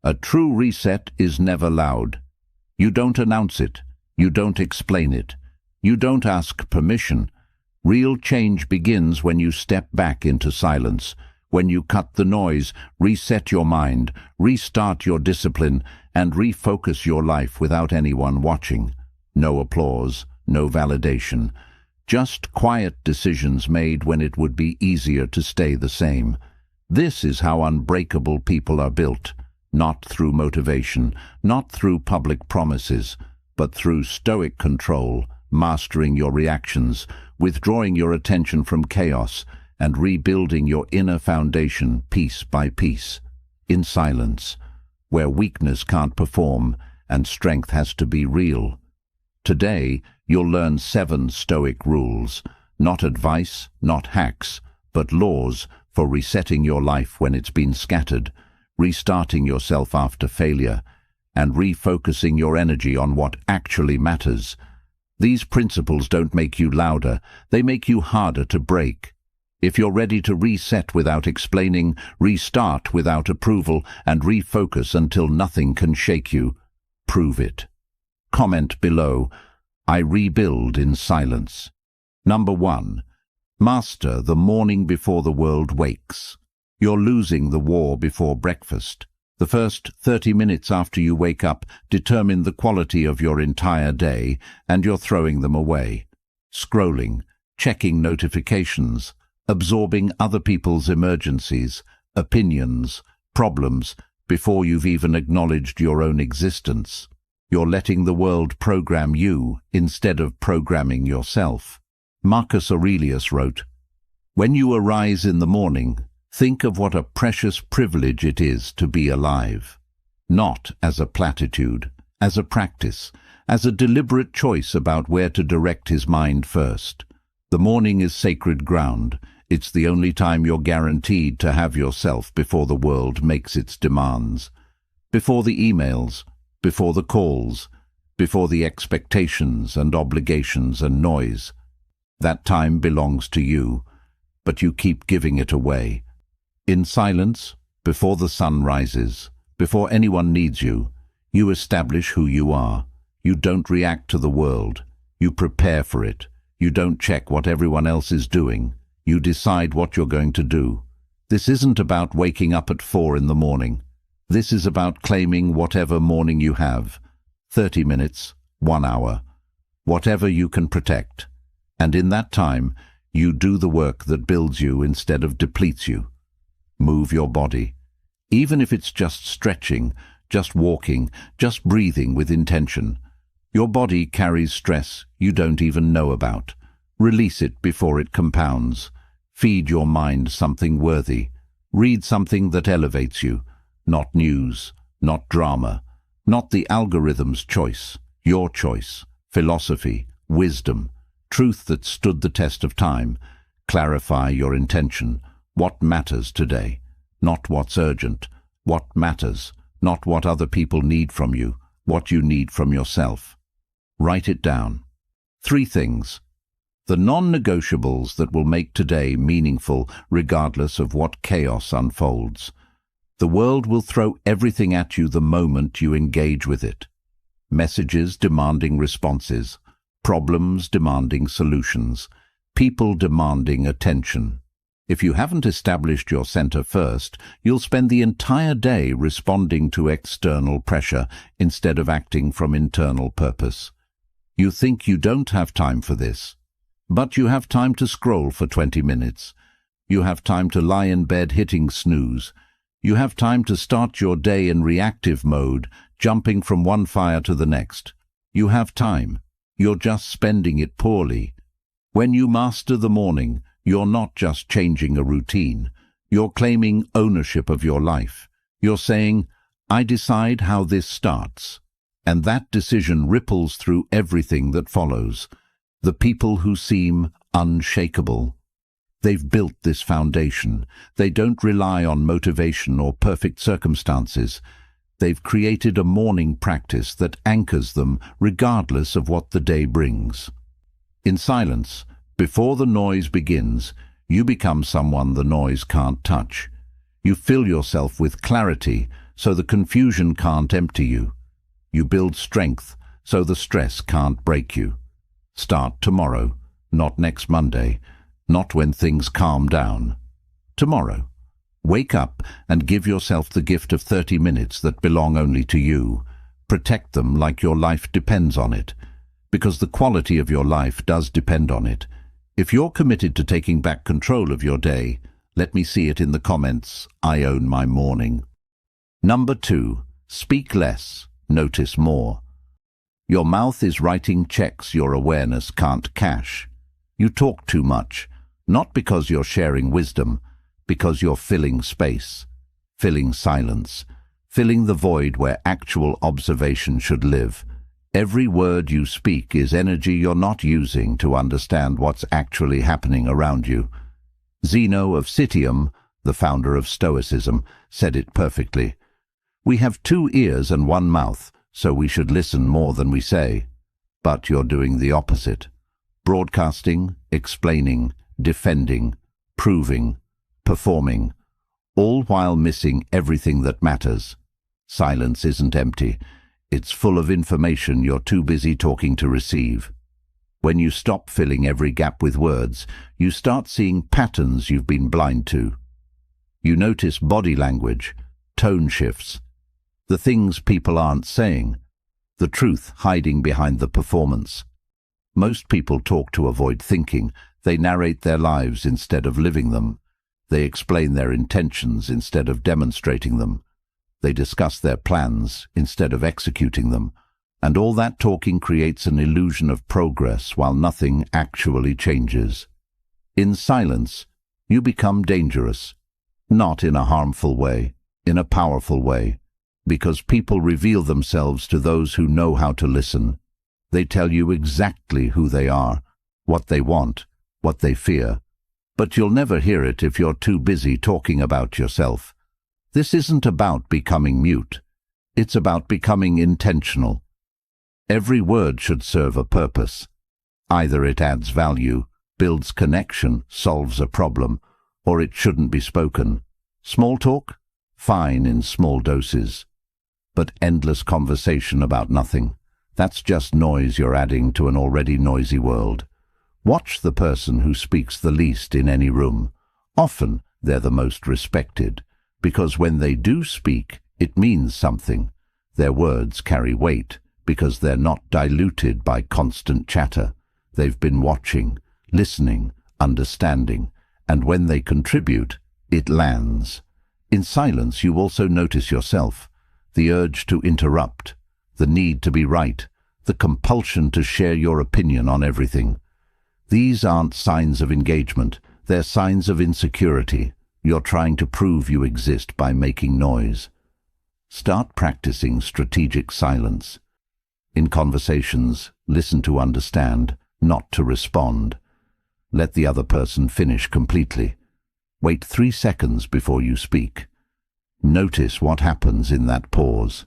A true reset is never loud. You don't announce it. You don't explain it. You don't ask permission. Real change begins when you step back into silence, when you cut the noise, reset your mind, restart your discipline, and refocus your life without anyone watching. No applause, no validation. Just quiet decisions made when it would be easier to stay the same. This is how unbreakable people are built, not through motivation, not through public promises, but through stoic control, mastering your reactions, withdrawing your attention from chaos, and rebuilding your inner foundation piece by piece, in silence, where weakness can't perform and strength has to be real. Today, you'll learn 7 Stoic rules, not advice, not hacks, but laws for resetting your life when it's been scattered, restarting yourself after failure, and refocusing your energy on what actually matters. These principles don't make you louder, they make you harder to break. If you're ready to reset without explaining, restart without approval, and refocus until nothing can shake you, prove it. Comment below, I rebuild in silence. Number 1. Master the morning before the world wakes. You're losing the war before breakfast. The first 30 minutes after you wake up determine the quality of your entire day, and you're throwing them away. Scrolling, checking notifications, absorbing other people's emergencies, opinions, problems, before you've even acknowledged your own existence. You're letting the world program you instead of programming yourself. Marcus Aurelius wrote, "When you arise in the morning, think of what a precious privilege it is to be alive." Not as a platitude, as a practice, as a deliberate choice about where to direct his mind first. The morning is sacred ground. It's the only time you're guaranteed to have yourself before the world makes its demands. Before the emails, before the calls, before the expectations and obligations and noise. That time belongs to you, but you keep giving it away. In silence, before the sun rises, before anyone needs you, you establish who you are. You don't react to the world. You prepare for it. You don't check what everyone else is doing. You decide what you're going to do. This isn't about waking up at 4 in the morning. This is about claiming whatever morning you have, 30 minutes, 1 hour, whatever you can protect. And in that time, you do the work that builds you instead of depletes you. Move your body. Even if it's just stretching, just walking, just breathing with intention. Your body carries stress you don't even know about. Release it before it compounds. Feed your mind something worthy. Read something that elevates you. Not news, not drama, not the algorithm's choice, your choice, philosophy, wisdom, truth that stood the test of time. Clarify your intention. What matters today? Not what's urgent. What matters? Not what other people need from you, what you need from yourself. Write it down. 3 things. The non-negotiables that will make today meaningful regardless of what chaos unfolds. The world will throw everything at you the moment you engage with it. Messages demanding responses, problems demanding solutions, people demanding attention. If you haven't established your center first, you'll spend the entire day responding to external pressure instead of acting from internal purpose. You think you don't have time for this, but you have time to scroll for 20 minutes. You have time to lie in bed hitting snooze. You have time to start your day in reactive mode, jumping from one fire to the next. You have time. You're just spending it poorly. When you master the morning, you're not just changing a routine. You're claiming ownership of your life. You're saying, I decide how this starts. And that decision ripples through everything that follows. The people who seem unshakable. They've built this foundation. They don't rely on motivation or perfect circumstances. They've created a morning practice that anchors them regardless of what the day brings. In silence, before the noise begins, you become someone the noise can't touch. You fill yourself with clarity, so the confusion can't empty you. You build strength, so the stress can't break you. Start tomorrow, not next Monday, not when things calm down. Tomorrow. Wake up and give yourself the gift of 30 minutes that belong only to you. Protect them like your life depends on it, because the quality of your life does depend on it. If you're committed to taking back control of your day, let me see it in the comments. I own my morning. Number 2. Speak less, notice more. Your mouth is writing checks your awareness can't cash. You talk too much, not because you're sharing wisdom, because you're filling space, filling silence, filling the void where actual observation should live. Every word you speak is energy you're not using to understand what's actually happening around you. Zeno of Citium, the founder of Stoicism, said it perfectly. We have 2 ears and 1 mouth, so we should listen more than we say. But you're doing the opposite. Broadcasting, explaining, defending, proving, performing, all while missing everything that matters. Silence isn't empty. It's full of information you're too busy talking to receive. When you stop filling every gap with words, you start seeing patterns you've been blind to. You notice body language, tone shifts, the things people aren't saying, the truth hiding behind the performance. Most people talk to avoid thinking. They narrate their lives instead of living them. They explain their intentions instead of demonstrating them. They discuss their plans instead of executing them. And all that talking creates an illusion of progress while nothing actually changes. In silence, you become dangerous. Not in a harmful way, in a powerful way. Because people reveal themselves to those who know how to listen. They tell you exactly who they are, what they want, what they fear. But you'll never hear it if you're too busy talking about yourself. This isn't about becoming mute. It's about becoming intentional. Every word should serve a purpose. Either it adds value, builds connection, solves a problem, or it shouldn't be spoken. Small talk? Fine in small doses. But endless conversation about nothing. That's just noise you're adding to an already noisy world. Watch the person who speaks the least in any room. Often they're the most respected, because when they do speak, it means something. Their words carry weight, because they're not diluted by constant chatter. They've been watching, listening, understanding, and when they contribute, it lands. In silence, you also notice yourself, the urge to interrupt, the need to be right, the compulsion to share your opinion on everything. These aren't signs of engagement, they're signs of insecurity. You're trying to prove you exist by making noise. Start practicing strategic silence. In conversations, listen to understand, not to respond. Let the other person finish completely. Wait 3 seconds before you speak. Notice what happens in that pause.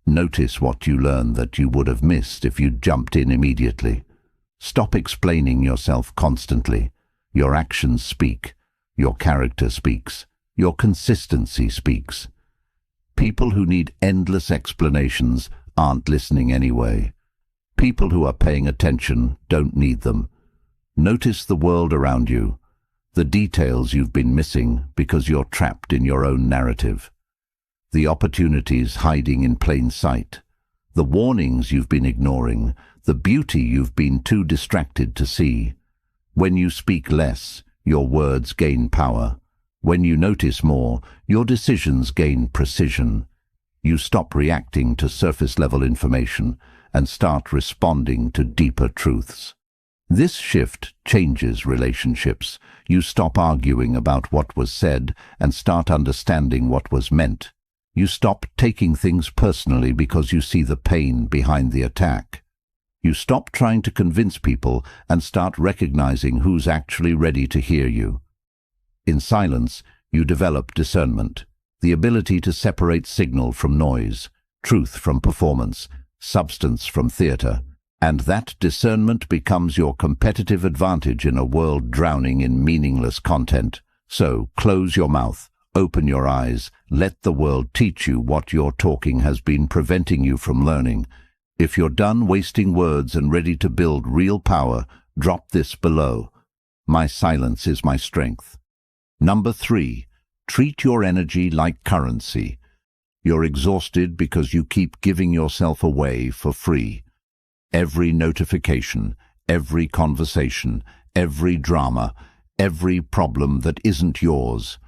Notice what you learn that you would have missed if you'd jumped in immediately. Stop explaining yourself constantly. Your actions speak. Your character speaks. Your consistency speaks. People who need endless explanations aren't listening anyway. People who are paying attention don't need them. Notice the world around you, the details you've been missing because you're trapped in your own narrative, the opportunities hiding in plain sight, the warnings you've been ignoring, the beauty you've been too distracted to see. When you speak less, your words gain power. When you notice more, your decisions gain precision. You stop reacting to surface-level information and start responding to deeper truths. This shift changes relationships. You stop arguing about what was said and start understanding what was meant. You stop taking things personally because you see the pain behind the attack. You stop trying to convince people and start recognizing who's actually ready to hear you. In silence, you develop discernment, the ability to separate signal from noise, truth from performance, substance from theater, and that discernment becomes your competitive advantage in a world drowning in meaningless content. So, close your mouth, Open your eyes. Let the world teach you what your talking has been preventing you from learning. If you're done wasting words and ready to build real power, drop this below. My silence is my strength. Number 3. Treat your energy like currency. You're exhausted because you keep giving yourself away for free. Every notification, every conversation, every drama, every problem that isn't yours.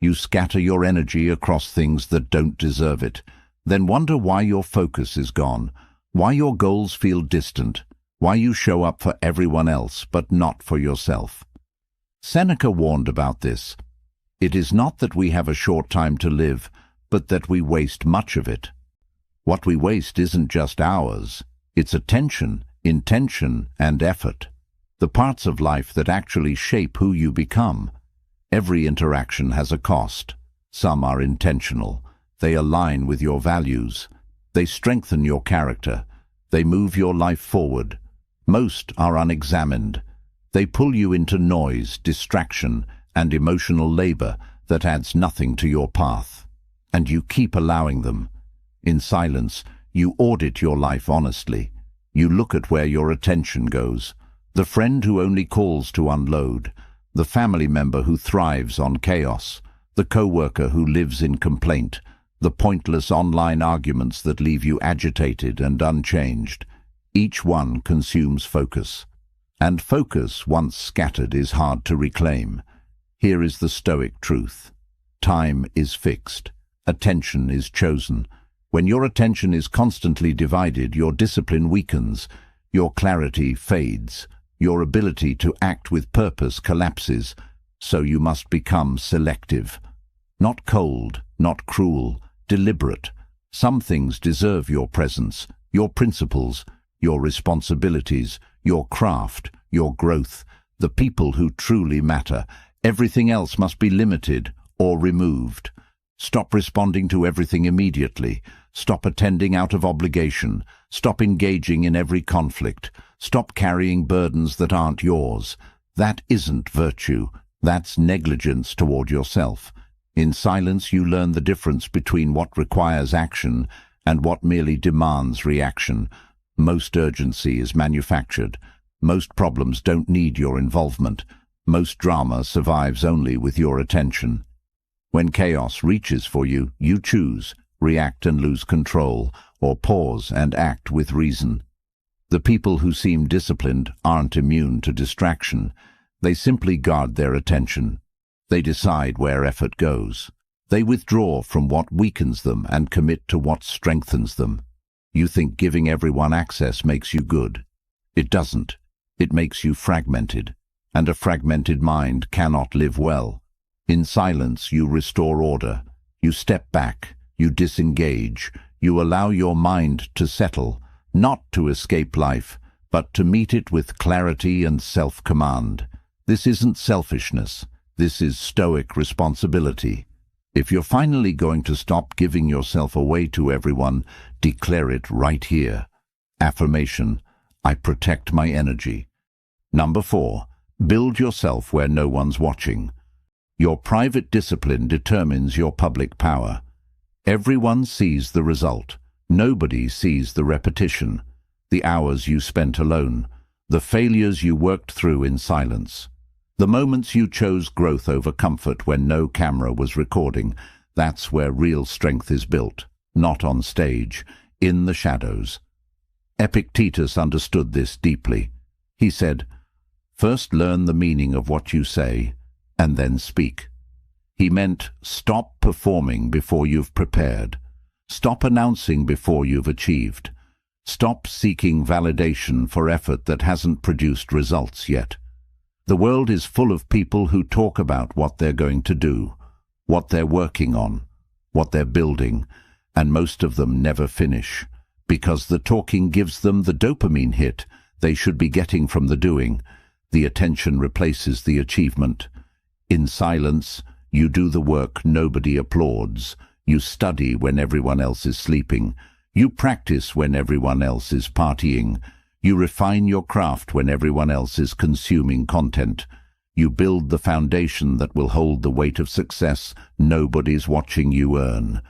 You scatter your energy across things that don't deserve it, then wonder why your focus is gone, why your goals feel distant, why you show up for everyone else but not for yourself. Seneca warned about this. It is not that we have a short time to live, but that we waste much of it. What we waste isn't just hours, it's attention, intention, and effort. The parts of life that actually shape who you become. Every interaction has a cost. Some are intentional. They align with your values. They strengthen your character. They move your life forward. Most are unexamined. They pull you into noise, distraction, and emotional labor that adds nothing to your path. And you keep allowing them. In silence, you audit your life honestly. You look at where your attention goes. The friend who only calls to unload. The family member who thrives on chaos. The co-worker who lives in complaint. The pointless online arguments that leave you agitated and unchanged. Each one consumes focus. And focus, once scattered, is hard to reclaim. Here is the Stoic truth. Time is fixed. Attention is chosen. When your attention is constantly divided, your discipline weakens. Your clarity fades. Your ability to act with purpose collapses. So you must become selective. Not cold, not cruel, deliberate. Some things deserve your presence, your principles, your responsibilities, your craft, your growth, the people who truly matter. Everything else must be limited or removed. Stop responding to everything immediately. Stop attending out of obligation. Stop engaging in every conflict. Stop carrying burdens that aren't yours. That isn't virtue. That's negligence toward yourself. In silence, you learn the difference between what requires action and what merely demands reaction. Most urgency is manufactured. Most problems don't need your involvement. Most drama survives only with your attention. When chaos reaches for you, you choose, react and lose control, or pause and act with reason. The people who seem disciplined aren't immune to distraction. They simply guard their attention. They decide where effort goes. They withdraw from what weakens them and commit to what strengthens them. You think giving everyone access makes you good. It doesn't. It makes you fragmented, and a fragmented mind cannot live well. In silence, you restore order. You step back. You disengage. You allow your mind to settle, not to escape life, but to meet it with clarity and self-command. This isn't selfishness. This is Stoic responsibility. If you're finally going to stop giving yourself away to everyone, declare it right here. Affirmation: I protect my energy. Number 4. Build yourself where no one's watching. Your private discipline determines your public power. Everyone sees the result. Nobody sees the repetition, the hours you spent alone, the failures you worked through in silence. The moments you chose growth over comfort when no camera was recording. That's where real strength is built, not on stage, in the shadows. Epictetus understood this deeply. He said, "First learn the meaning of what you say, and then speak." He meant stop performing before you've prepared. Stop announcing before you've achieved. Stop seeking validation for effort that hasn't produced results yet. The world is full of people who talk about what they're going to do, what they're working on, what they're building, and most of them never finish, because the talking gives them the dopamine hit they should be getting from the doing. The attention replaces the achievement. In silence, you do the work nobody applauds. You study when everyone else is sleeping. You practice when everyone else is partying. You refine your craft when everyone else is consuming content. You build the foundation that will hold the weight of success nobody's watching you earn.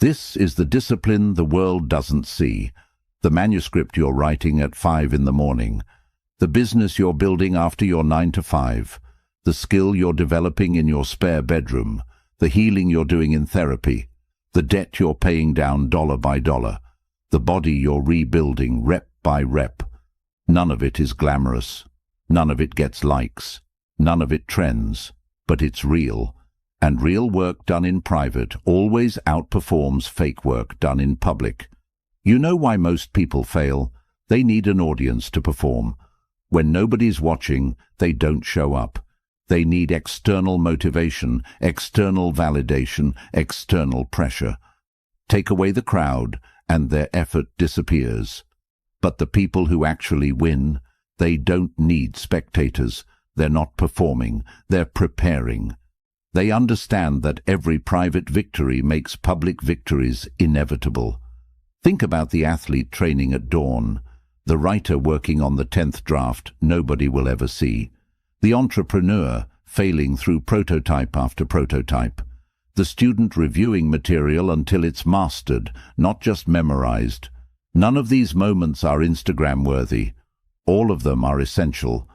This is the discipline the world doesn't see. The manuscript you're writing at 5 in the morning. The business you're building after your 9 to 5. The skill you're developing in your spare bedroom. The healing you're doing in therapy. The debt you're paying down dollar by dollar. The body you're rebuilding rep by rep. None of it is glamorous. None of it gets likes. None of it trends. But it's real. And real work done in private always outperforms fake work done in public. You know why most people fail? They need an audience to perform. When nobody's watching, they don't show up. They need external motivation, external validation, external pressure. Take away the crowd, and their effort disappears. But the people who actually win, they don't need spectators. They're not performing, they're preparing. They understand that every private victory makes public victories inevitable. Think about the athlete training at dawn, the writer working on the 10th draft nobody will ever see, the entrepreneur failing through prototype after prototype, the student reviewing material until it's mastered, not just memorized. None of these moments are Instagram-worthy. All of them are essential.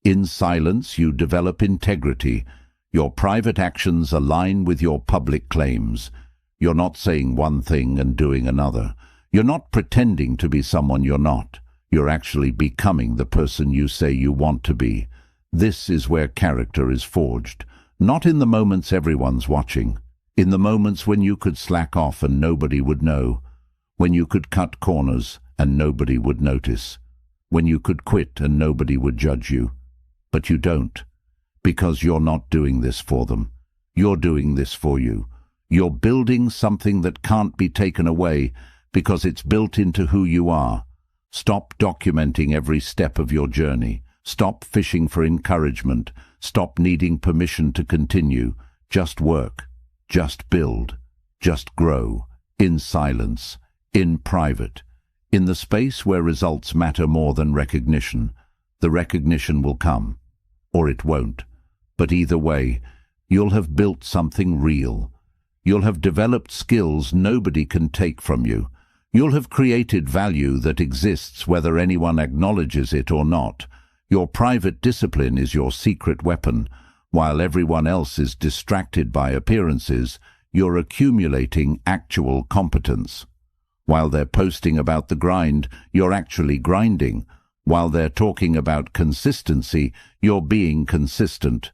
In silence, you develop integrity. Your private actions align with your public claims. You're not saying one thing and doing another. You're not pretending to be someone you're not. You're actually becoming the person you say you want to be. This is where character is forged. Not in the moments everyone's watching. In the moments when you could slack off and nobody would know. When you could cut corners and nobody would notice. When you could quit and nobody would judge you. But you don't. Because you're not doing this for them. You're doing this for you. You're building something that can't be taken away because it's built into who you are. Stop documenting every step of your journey. Stop fishing for encouragement. Stop needing permission to continue. Just work. Just build. Just grow. In silence. In private. In the space where results matter more than recognition. The recognition will come. Or it won't. But either way, you'll have built something real. You'll have developed skills nobody can take from you. You'll have created value that exists whether anyone acknowledges it or not. Your private discipline is your secret weapon. While everyone else is distracted by appearances, you're accumulating actual competence. While they're posting about the grind, you're actually grinding. While they're talking about consistency, you're being consistent.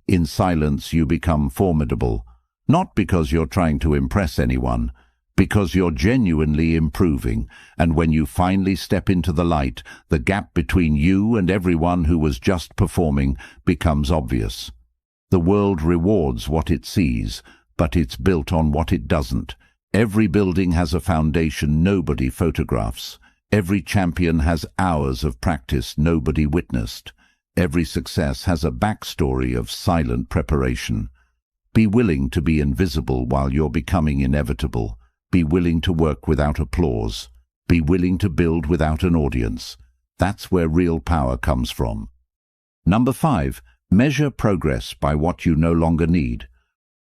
In silence, you become formidable. Not because you're trying to impress anyone, because you're genuinely improving, and when you finally step into the light, the gap between you and everyone who was just performing becomes obvious. The world rewards what it sees, but it's built on what it doesn't. Every building has a foundation nobody photographs. Every champion has hours of practice nobody witnessed. Every success has a backstory of silent preparation. Be willing to be invisible while you're becoming inevitable. Be willing to work without applause. Be willing to build without an audience. That's where real power comes from. Number 5. Measure progress by what you no longer need.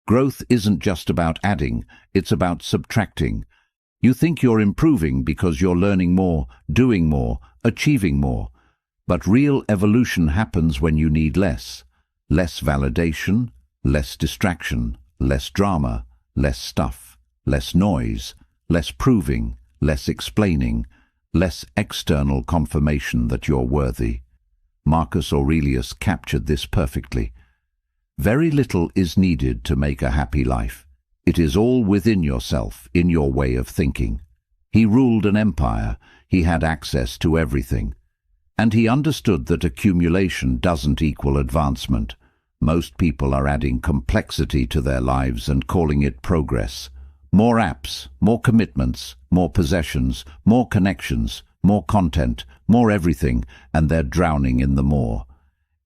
Growth isn't just about adding, it's about subtracting. You think you're improving because you're learning more, doing more, achieving more. But real evolution happens when you need less. Less validation, less distraction, less drama, less stuff, less noise, less proving, less explaining, less external confirmation that you're worthy. Marcus Aurelius captured this perfectly. Very little is needed to make a happy life. It is all within yourself, in your way of thinking. He ruled an empire. He had access to everything. And he understood that accumulation doesn't equal advancement. Most people are adding complexity to their lives and calling it progress. More apps, more commitments, more possessions, more connections, more content, more everything, and they're drowning in the more.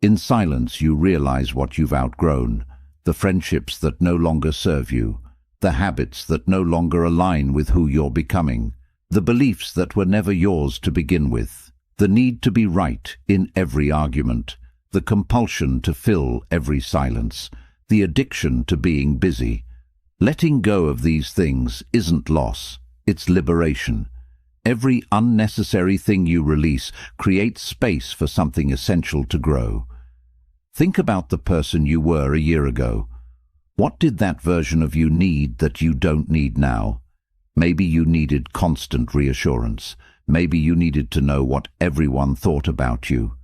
In silence, you realize what you've outgrown, the friendships that no longer serve you, the habits that no longer align with who you're becoming, the beliefs that were never yours to begin with, the need to be right in every argument, the compulsion to fill every silence, the addiction to being busy. Letting go of these things isn't loss, it's liberation. Every unnecessary thing you release creates space for something essential to grow. Think about the person you were a year ago. What did that version of you need that you don't need now? Maybe you needed constant reassurance. Maybe you needed to know what everyone thought about you.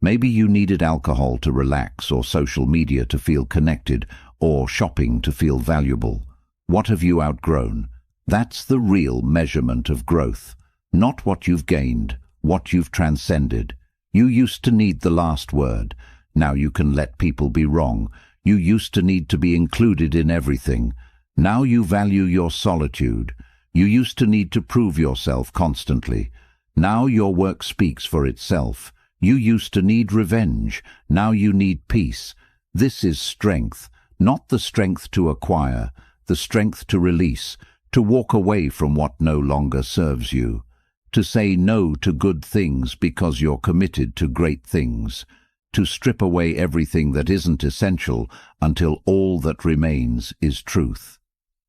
Maybe you needed alcohol to relax, or social media to feel connected, or shopping to feel valuable. What have you outgrown? That's the real measurement of growth. Not what you've gained, what you've transcended. You used to need the last word. Now you can let people be wrong. You used to need to be included in everything. Now you value your solitude. You used to need to prove yourself constantly. Now your work speaks for itself. You used to need revenge. Now you need peace. This is strength, not the strength to acquire, the strength to release, to walk away from what no longer serves you, to say no to good things because you're committed to great things, to strip away everything that isn't essential until all that remains is truth.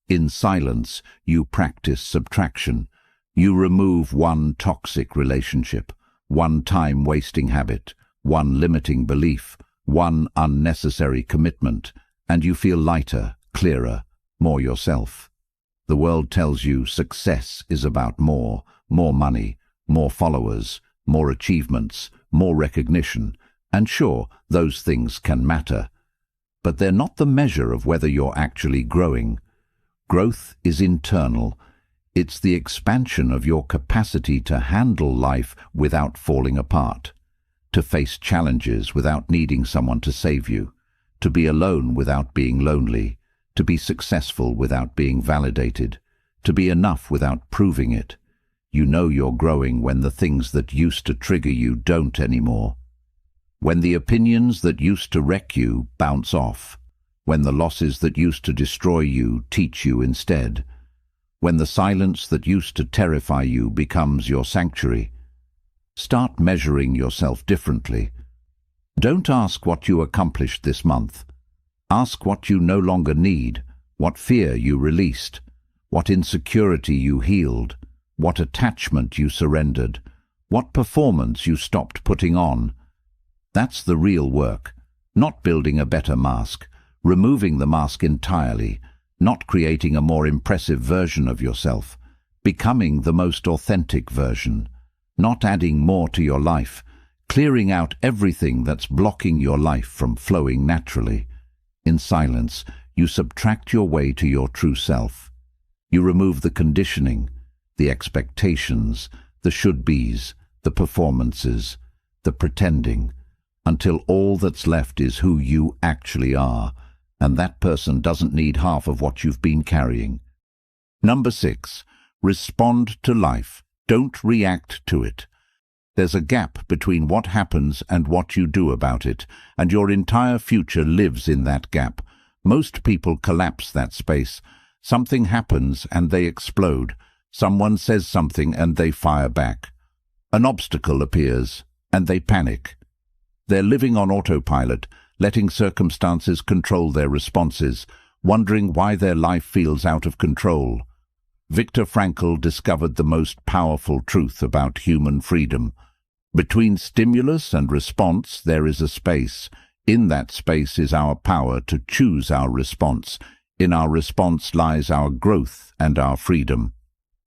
In silence, you practice subtraction. You remove one toxic relationship, one time-wasting habit, one limiting belief, one unnecessary commitment, and you feel lighter, clearer, more yourself. The world tells you success is about more money, more followers, more achievements, more recognition, and sure, those things can matter. But they're not the measure of whether you're actually growing. Growth is internal. It's the expansion of your capacity to handle life without falling apart, to face challenges without needing someone to save you, to be alone without being lonely, to be successful without being validated, to be enough without proving it. You know you're growing when the things that used to trigger you don't anymore. When the opinions that used to wreck you bounce off. When the losses that used to destroy you teach you instead. When the silence that used to terrify you becomes your sanctuary. Start measuring yourself differently. Don't ask what you accomplished this month. Ask what you no longer need, what fear you released, what insecurity you healed, what attachment you surrendered, what performance you stopped putting on. That's the real work, not building a better mask, removing the mask entirely, not creating a more impressive version of yourself, becoming the most authentic version, not adding more to your life, clearing out everything that's blocking your life from flowing naturally. In silence, you subtract your way to your true self. You remove the conditioning, the expectations, the should-bes, the performances, the pretending, until all that's left is who you actually are, and that person doesn't need half of what you've been carrying. Number 6, respond to life. Don't react to it. There's a gap between what happens and what you do about it, and your entire future lives in that gap. Most people collapse that space. Something happens and they explode. Someone says something and they fire back. An obstacle appears and they panic. They're living on autopilot, letting circumstances control their responses, wondering why their life feels out of control. Viktor Frankl discovered the most powerful truth about human freedom. Between stimulus and response, there is a space. In that space is our power to choose our response. In our response lies our growth and our freedom.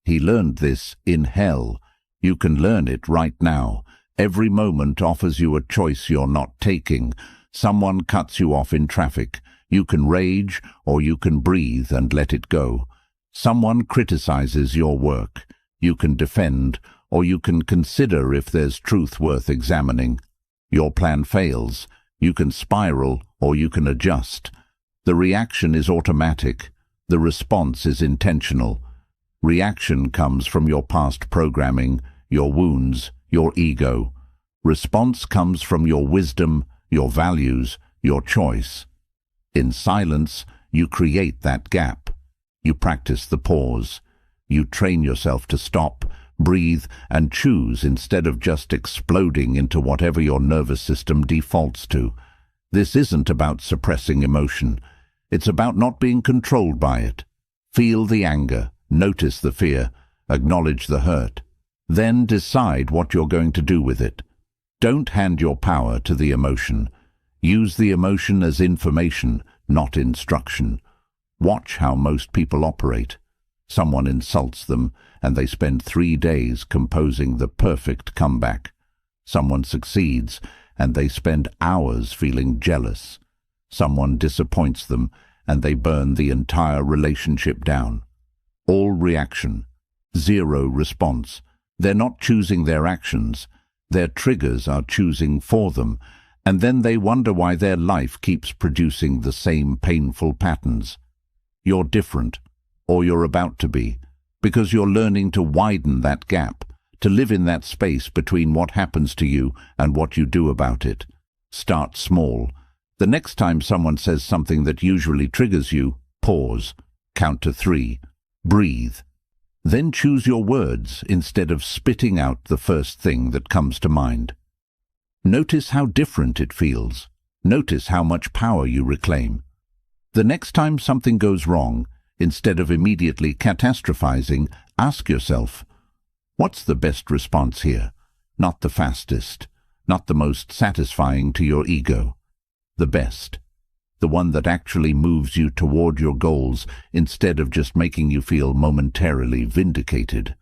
He learned this in hell. You can learn it right now. Every moment offers you a choice you're not taking. Someone cuts you off in traffic. You can rage, or you can breathe and let it go. Someone criticizes your work. You can defend, or you can consider if there's truth worth examining. Your plan fails. You can spiral, or you can adjust. The reaction is automatic. The response is intentional. Reaction comes from your past programming, your wounds, your ego. Response comes from your wisdom, your values, your choice. In silence, you create that gap. You practice the pause. You train yourself to stop, Breathe and choose instead of just exploding into whatever your nervous system defaults to. This isn't about suppressing emotion. It's about not being controlled by it. Feel the anger, notice the fear, acknowledge the hurt. Then decide what you're going to do with it. Don't hand your power to the emotion. Use the emotion as information, not instruction. Watch how most people operate. Someone insults them, and they spend 3 days composing the perfect comeback. Someone succeeds, and they spend hours feeling jealous. Someone disappoints them, and they burn the entire relationship down. All reaction, zero response. They're not choosing their actions. Their triggers are choosing for them, and then they wonder why their life keeps producing the same painful patterns. You're different, or you're about to be, because you're learning to widen that gap, to live in that space between what happens to you and what you do about it. Start small. The next time someone says something that usually triggers you, pause, count to 3, breathe. Then choose your words instead of spitting out the first thing that comes to mind. Notice how different it feels. Notice how much power you reclaim. The next time something goes wrong, instead of immediately catastrophizing, ask yourself, what's the best response here? Not the fastest, not the most satisfying to your ego. The best. The one that actually moves you toward your goals instead of just making you feel momentarily vindicated.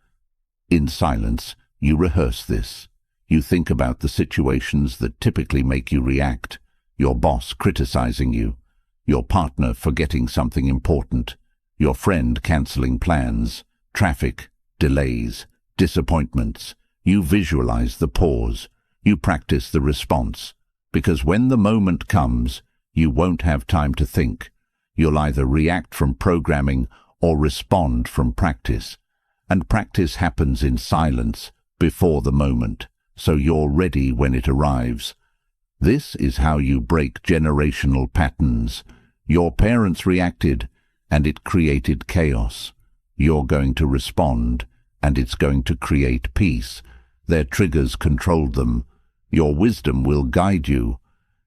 In silence, you rehearse this. You think about the situations that typically make you react. Your boss criticizing you. Your partner forgetting something important. Your friend canceling plans. Traffic, delays, disappointments. You visualize the pause. You practice the response. Because when the moment comes, you won't have time to think. You'll either react from programming or respond from practice. And practice happens in silence before the moment, so you're ready when it arrives. This is how you break generational patterns. Your parents reacted, and it created chaos. You're going to respond, and it's going to create peace. Their triggers controlled them. Your wisdom will guide you.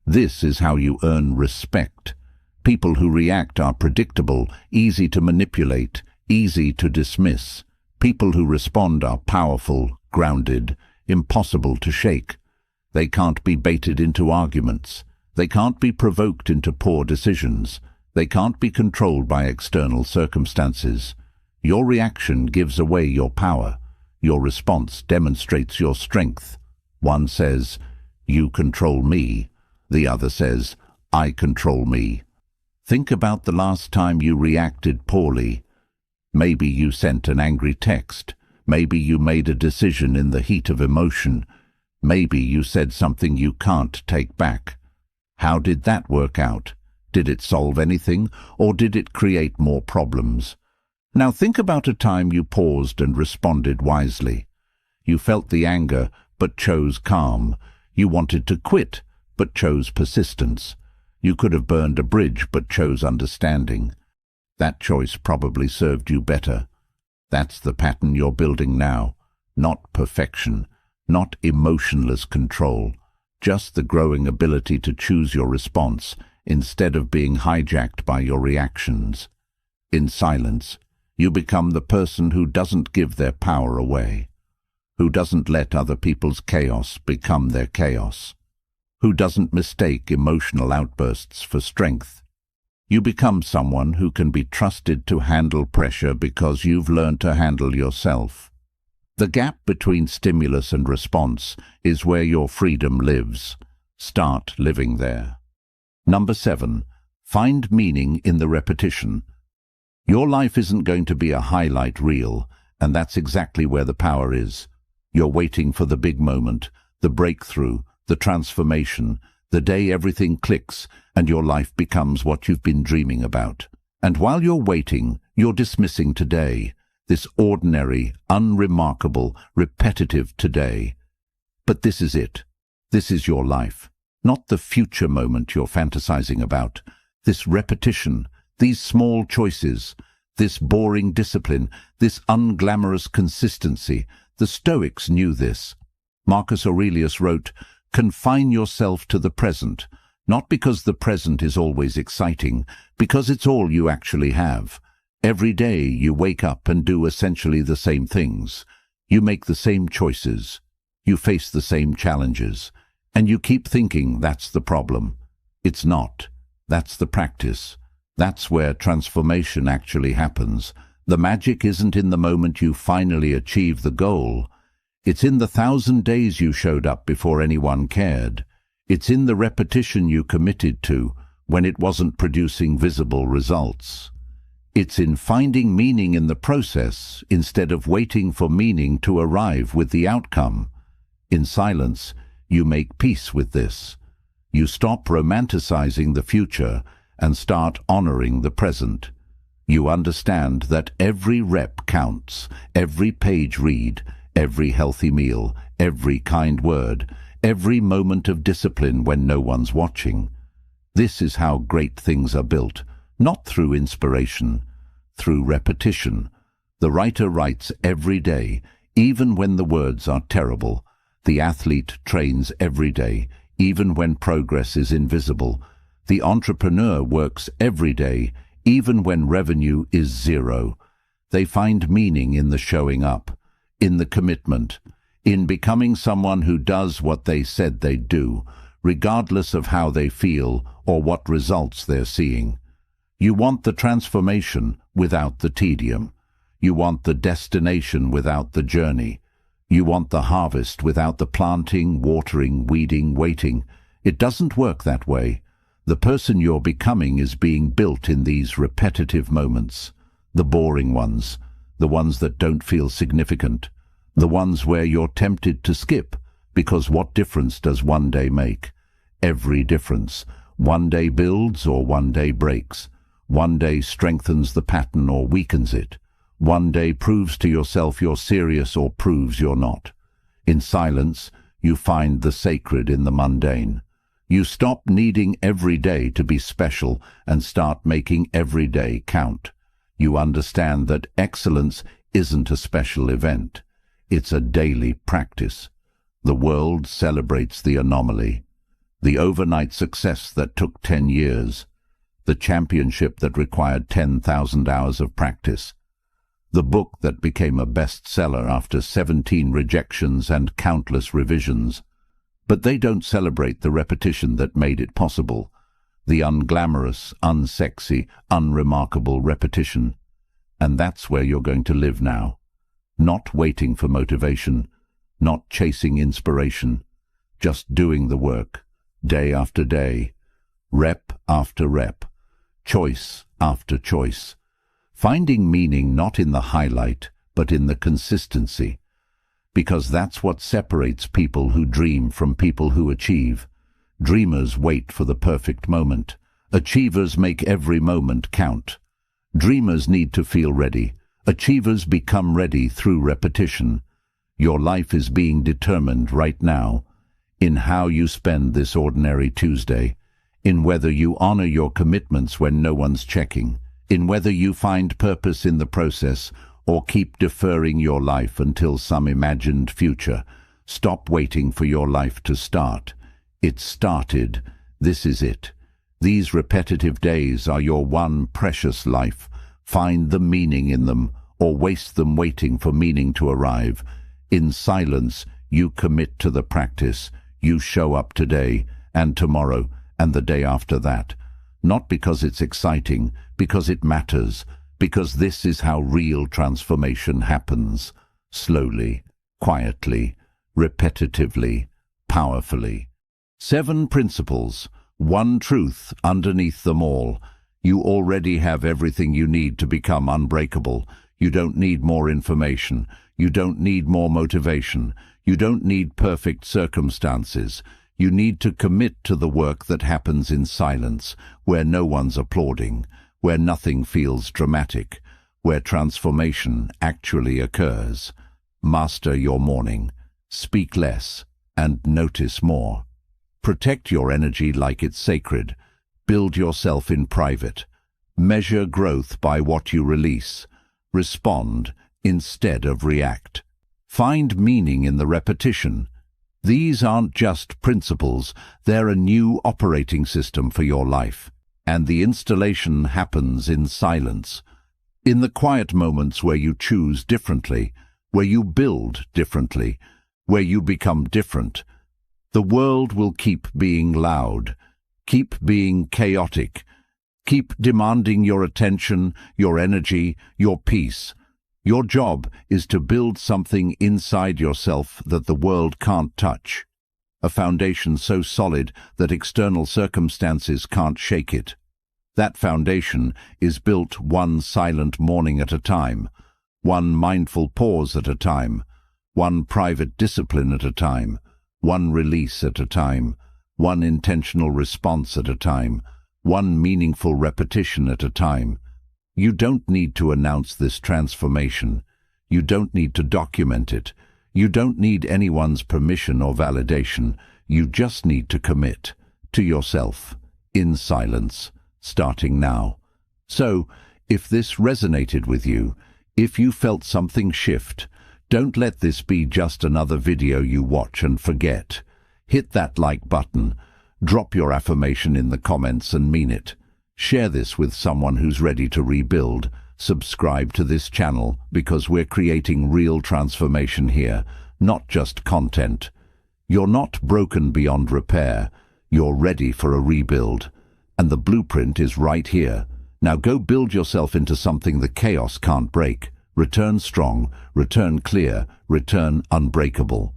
This is how you earn respect. People who react are predictable, easy to manipulate, easy to dismiss. People who respond are powerful, grounded, impossible to shake. They can't be baited into arguments. They can't be provoked into poor decisions. They can't be controlled by external circumstances. Your reaction gives away your power. Your response demonstrates your strength. One says, "You control me." The other says, "I control me." Think about the last time you reacted poorly. Maybe you sent an angry text. Maybe you made a decision in the heat of emotion. Maybe you said something you can't take back. How did that work out? Did it solve anything, or did it create more problems? Now think about a time you paused and responded wisely. You felt the anger, but chose calm. You wanted to quit, but chose persistence. You could have burned a bridge, but chose understanding. That choice probably served you better. That's the pattern you're building now. Not perfection, not emotionless control, just the growing ability to choose your response instead of being hijacked by your reactions. In silence, you become the person who doesn't give their power away, who doesn't let other people's chaos become their chaos, who doesn't mistake emotional outbursts for strength. You become someone who can be trusted to handle pressure because you've learned to handle yourself. The gap between stimulus and response is where your freedom lives. Start living there. Number 7. Find meaning in the repetition. Your life isn't going to be a highlight reel, and that's exactly where the power is. You're waiting for the big moment, the breakthrough, the transformation, the day everything clicks and your life becomes what you've been dreaming about. And while you're waiting, you're dismissing today, this ordinary, unremarkable, repetitive today. But this is it. This is your life, not the future moment you're fantasizing about. This repetition, these small choices, this boring discipline, this unglamorous consistency. The Stoics knew this. Marcus Aurelius wrote, "Confine yourself to the present, not because the present is always exciting, because it's all you actually have. Every day you wake up and do essentially the same things. You make the same choices. You face the same challenges. And you keep thinking that's the problem. It's not. That's the practice. That's where transformation actually happens. The magic isn't in the moment you finally achieve the goal. It's in the 1,000 days you showed up before anyone cared. It's in the repetition you committed to when it wasn't producing visible results. It's in finding meaning in the process instead of waiting for meaning to arrive with the outcome. In silence, you make peace with this. You stop romanticizing the future and start honoring the present. You understand that every rep counts, every page read, every healthy meal, every kind word, every moment of discipline when no one's watching. This is how great things are built, not through inspiration, through repetition. The writer writes every day, even when the words are terrible. The athlete trains every day, even when progress is invisible. The entrepreneur works every day, even when revenue is zero. They find meaning in the showing up, in the commitment, in becoming someone who does what they said they'd do, regardless of how they feel or what results they're seeing. You want the transformation without the tedium. You want the destination without the journey. You want the harvest without the planting, watering, weeding, waiting. It doesn't work that way. The person you're becoming is being built in these repetitive moments. The boring ones, the ones that don't feel significant, the ones where you're tempted to skip, because what difference does one day make? Every difference. One day builds or one day breaks. One day strengthens the pattern or weakens it. One day proves to yourself you're serious or proves you're not. In silence, you find the sacred in the mundane. You stop needing every day to be special and start making every day count. You understand that excellence isn't a special event. It's a daily practice. The world celebrates the anomaly. The overnight success that took 10 years. The championship that required 10,000 hours of practice. The book that became a bestseller after 17 rejections and countless revisions. But they don't celebrate the repetition that made it possible. The unglamorous, unsexy, unremarkable repetition. And that's where you're going to live now. Not waiting for motivation, not chasing inspiration, just doing the work, day after day, rep after rep, choice after choice. Finding meaning not in the highlight, but in the consistency. Because that's what separates people who dream from people who achieve. Dreamers wait for the perfect moment. Achievers make every moment count. Dreamers need to feel ready. Achievers become ready through repetition. Your life is being determined right now, in how you spend this ordinary Tuesday, in whether you honor your commitments when no one's checking, in whether you find purpose in the process or keep deferring your life until some imagined future. Stop waiting for your life to start. It started. This is it. These repetitive days are your one precious life. Find the meaning in them, or waste them waiting for meaning to arrive. In silence, you commit to the practice. You show up today, and tomorrow, and the day after that. Not because it's exciting, because it matters, because this is how real transformation happens. Slowly, quietly, repetitively, powerfully. 7 principles, one truth underneath them all. You already have everything you need to become unbreakable. You don't need more information. You don't need more motivation. You don't need perfect circumstances. You need to commit to the work that happens in silence, where no one's applauding, where nothing feels dramatic, where transformation actually occurs. Master your morning. Speak less and notice more. Protect your energy like it's sacred. Build yourself in private. Measure growth by what you release. Respond instead of react. Find meaning in the repetition. These aren't just principles, they're a new operating system for your life. And the installation happens in silence. In the quiet moments where you choose differently, where you build differently, where you become different. The world will keep being loud, keep being chaotic, keep demanding your attention, your energy, your peace. Your job is to build something inside yourself that the world can't touch. A foundation so solid that external circumstances can't shake it. That foundation is built one silent morning at a time, one mindful pause at a time, one private discipline at a time, one release at a time, one intentional response at a time, one meaningful repetition at a time. You don't need to announce this transformation. You don't need to document it. You don't need anyone's permission or validation. You just need to commit to yourself in silence, starting now. So, if this resonated with you, if you felt something shift, don't let this be just another video you watch and forget. Hit that like button, drop your affirmation in the comments and mean it. Share this with someone who's ready to rebuild. Subscribe to this channel because we're creating real transformation here, not just content. You're not broken beyond repair. You're ready for a rebuild. And the blueprint is right here. Now go build yourself into something the chaos can't break. Return strong, return clear, return unbreakable.